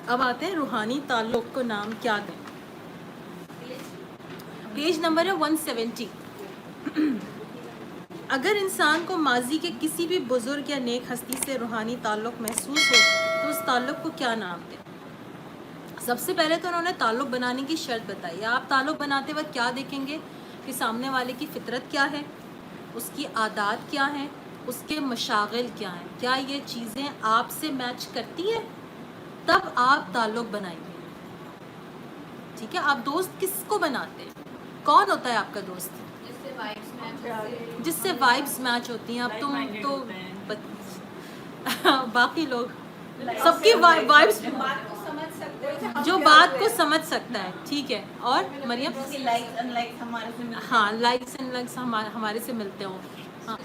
اب آتے ہیں روحانی تعلق کو نام کیا دیں. پیج نمبر ہے 170. اگر انسان کو ماضی کے کسی بھی بزرگ یا نیک ہستی سے روحانی تعلق محسوس ہو تو اس تعلق کو کیا نام دیں؟ سب سے پہلے تو انہوں نے تعلق بنانے کی شرط بتائی. آپ تعلق بناتے وقت کیا دیکھیں گے کہ سامنے والے کی فطرت کیا ہے، اس کی عادات کیا ہیں، اس کے مشاغل کیا ہیں، کیا یہ چیزیں آپ سے میچ کرتی ہیں، تب آپ تعلق بنائیں گے. ٹھیک ہے. آپ دوست کس کو بناتے ہیں؟ کون ہوتا ہے آپ کا دوست؟ جس سے وائبس میچ ہوتی ہیں. اب تم تو باقی لوگ سب کی وائبس جو بات کو سمجھ سکتا ہے. ٹھیک ہے. اور مریم؟ ہاں، لائکس اینڈ لائکس ہمارے سے ملتے ہوں. ہاں،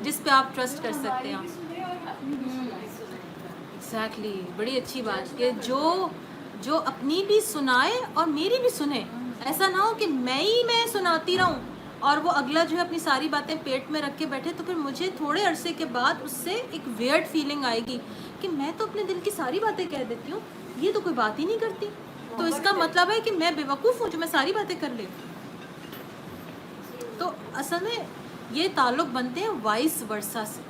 جس پہ آپ ٹرسٹ کر سکتے ہیں. ایگزیکٹلی. بڑی اچھی بات کہ جو اپنی بھی سنائے اور میری بھی سنے. ایسا نہ ہو کہ میں سناتی رہوں اور وہ اگلا جو ہے اپنی ساری باتیں پیٹ میں رکھ کے بیٹھے، تو پھر مجھے تھوڑے عرصے کے بعد اس سے ایک ویئرڈ فیلنگ آئے گی کہ میں تو اپنے دل کی ساری باتیں کہہ دیتی ہوں، یہ تو کوئی بات ہی نہیں کرتی. تو اس کا مطلب ہے کہ میں بے وقوف ہوں جو میں ساری باتیں کر لوں. تو اصل میں یہ تعلق بنتے ہیں وائس ورثہ سے.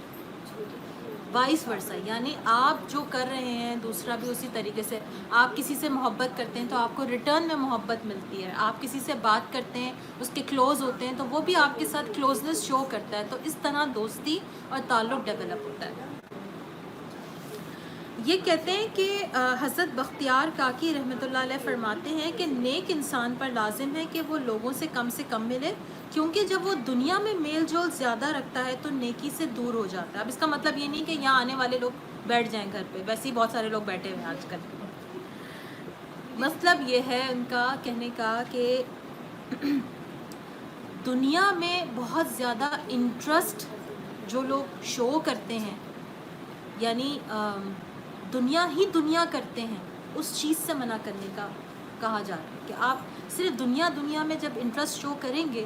وائس ورثہ یعنی آپ جو کر رہے ہیں دوسرا بھی اسی طریقے سے. آپ کسی سے محبت کرتے ہیں تو آپ کو ریٹرن میں محبت ملتی ہے. آپ کسی سے بات کرتے ہیں، اس کے کلوز ہوتے ہیں، تو وہ بھی آپ کے ساتھ کلوزنس شو کرتا ہے. تو اس طرح دوستی اور تعلق ڈیولپ ہوتا ہے. یہ کہتے ہیں کہ حضرت بختیار کاکی رحمۃ اللہ علیہ فرماتے ہیں کہ نیک انسان پر لازم ہے کہ وہ لوگوں سے کم ملے، کیونکہ جب وہ دنیا میں میل جول زیادہ رکھتا ہے تو نیکی سے دور ہو جاتا ہے. اب اس کا مطلب یہ نہیں کہ یہاں آنے والے لوگ بیٹھ جائیں گھر پہ، ویسے ہی بہت سارے لوگ بیٹھے ہوئے ہیں آج کل. مطلب یہ ہے ان کا کہنے کا کہ دنیا میں بہت زیادہ انٹرسٹ جو لوگ شو کرتے ہیں، یعنی دنیا کرتے ہیں، اس چیز سے منع کرنے کا کہا جا رہا ہے کہ آپ صرف دنیا میں جب انٹرسٹ شو کریں گے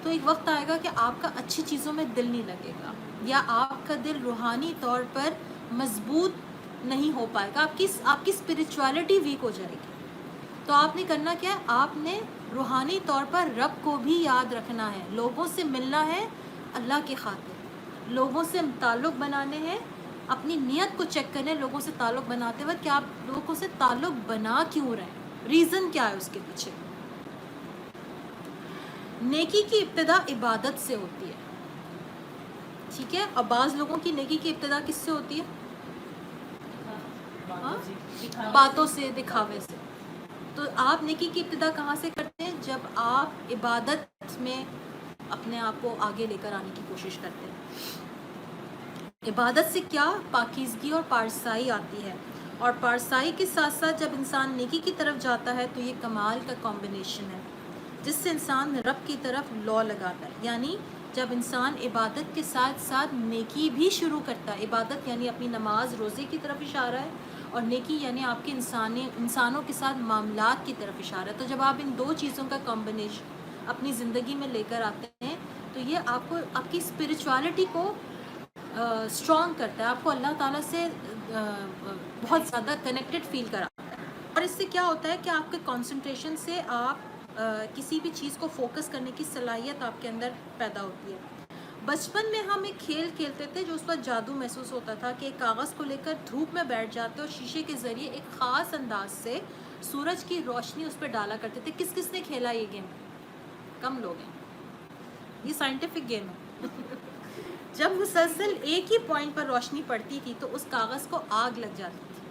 تو ایک وقت آئے گا کہ آپ کا اچھی چیزوں میں دل نہیں لگے گا، یا آپ کا دل روحانی طور پر مضبوط نہیں ہو پائے گا. آپ کی اسپرچویلٹی ویک ہو جائے گی. تو آپ نے کرنا کیا ہے؟ آپ نے روحانی طور پر رب کو بھی یاد رکھنا ہے. لوگوں سے ملنا ہے اللہ کی خاطر، لوگوں سے تعلق بنانے ہیں. اپنی نیت کو چیک کریں لوگوں سے تعلق بناتے وقت کہ آپ لوگوں سے تعلق بنا کیوں رہے ہیں، ریزن کیا ہے اس کے پیچھے. نیکی کی ابتدا عبادت سے ہوتی ہے. ٹھیک ہے. اور بعض لوگوں کی نیکی کی ابتدا کس سے ہوتی ہے؟ باتوں سے، دکھاوے سے. تو آپ نیکی کی ابتدا کہاں سے کرتے ہیں؟ جب آپ عبادت میں اپنے آپ کو آگے لے کر آنے کی کوشش کرتے ہیں. عبادت سے کیا پاکیزگی اور پارسائی آتی ہے، اور پارسائی کے ساتھ ساتھ جب انسان نیکی کی طرف جاتا ہے تو یہ کمال کا کمبینیشن ہے جس سے انسان رب کی طرف لو لگاتا ہے. یعنی جب انسان عبادت کے ساتھ ساتھ نیکی بھی شروع کرتا ہے. عبادت یعنی اپنی نماز روزے کی طرف اشارہ ہے، اور نیکی یعنی آپ کے انسانوں کے ساتھ معاملات کی طرف اشارہ ہے. تو جب آپ ان دو چیزوں کا کمبینیشن اپنی زندگی میں لے کر آتے ہیں تو یہ آپ کو آپ کی اسپرچویلٹی کو اسٹرانگ کرتا ہے، آپ کو اللہ تعالیٰ سے بہت زیادہ کنیکٹڈ فیل کراتا ہے. اور اس سے کیا ہوتا ہے کہ آپ کے کنسنٹریشن سے آپ کسی بھی چیز کو فوکس کرنے کی صلاحیت آپ کے اندر پیدا ہوتی ہے. بچپن میں ہم ایک کھیل کھیلتے تھے جو اس وقت جادو محسوس ہوتا تھا کہ ایک کاغذ کو لے کر دھوپ میں بیٹھ جاتے اور شیشے کے ذریعے ایک خاص انداز سے سورج کی روشنی اس پہ ڈالا کرتے تھے. کس نے کھیلا یہ گیم؟ کم لوگ ہیں. یہ سائنٹیفک گیم ہے. جب مسلسل ایک ہی پوائنٹ پر روشنی پڑتی تھی تو اس کاغذ کو آگ لگ جاتی تھی.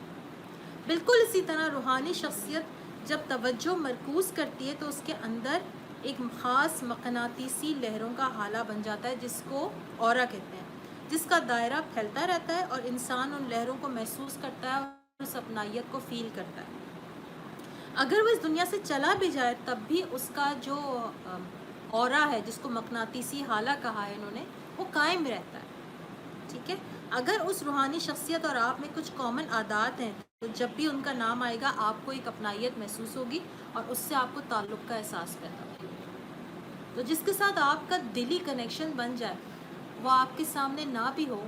بالکل اسی طرح روحانی شخصیت جب توجہ مرکوز کرتی ہے تو اس کے اندر ایک خاص مقناطیسی لہروں کا حالہ بن جاتا ہے جس کو اورا کہتے ہیں، جس کا دائرہ پھیلتا رہتا ہے اور انسان ان لہروں کو محسوس کرتا ہے اور اس اپنائیت کو فیل کرتا ہے. اگر وہ اس دنیا سے چلا بھی جائے تب بھی اس کا جو اورا ہے جس کو مقناطیسی حالہ کہا ہے انہوں نے، وہ قائم رہتا ہے. ٹھیک ہے. اگر اس روحانی شخصیت اور آپ میں کچھ کامن عادات ہیں تو جب بھی ان کا نام آئے گا آپ کو ایک اپنائیت محسوس ہوگی اور اس سے آپ کو تعلق کا احساس پیدا ہوگا. تو جس کے ساتھ آپ کا دلی کنیکشن بن جائے وہ آپ کے سامنے نہ بھی ہو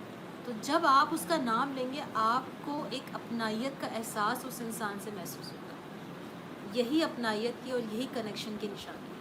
تو جب آپ اس کا نام لیں گے آپ کو ایک اپنائیت کا احساس اس انسان سے محسوس ہوگا. یہی اپنائیت کی اور یہی کنیکشن کی نشانی ہے.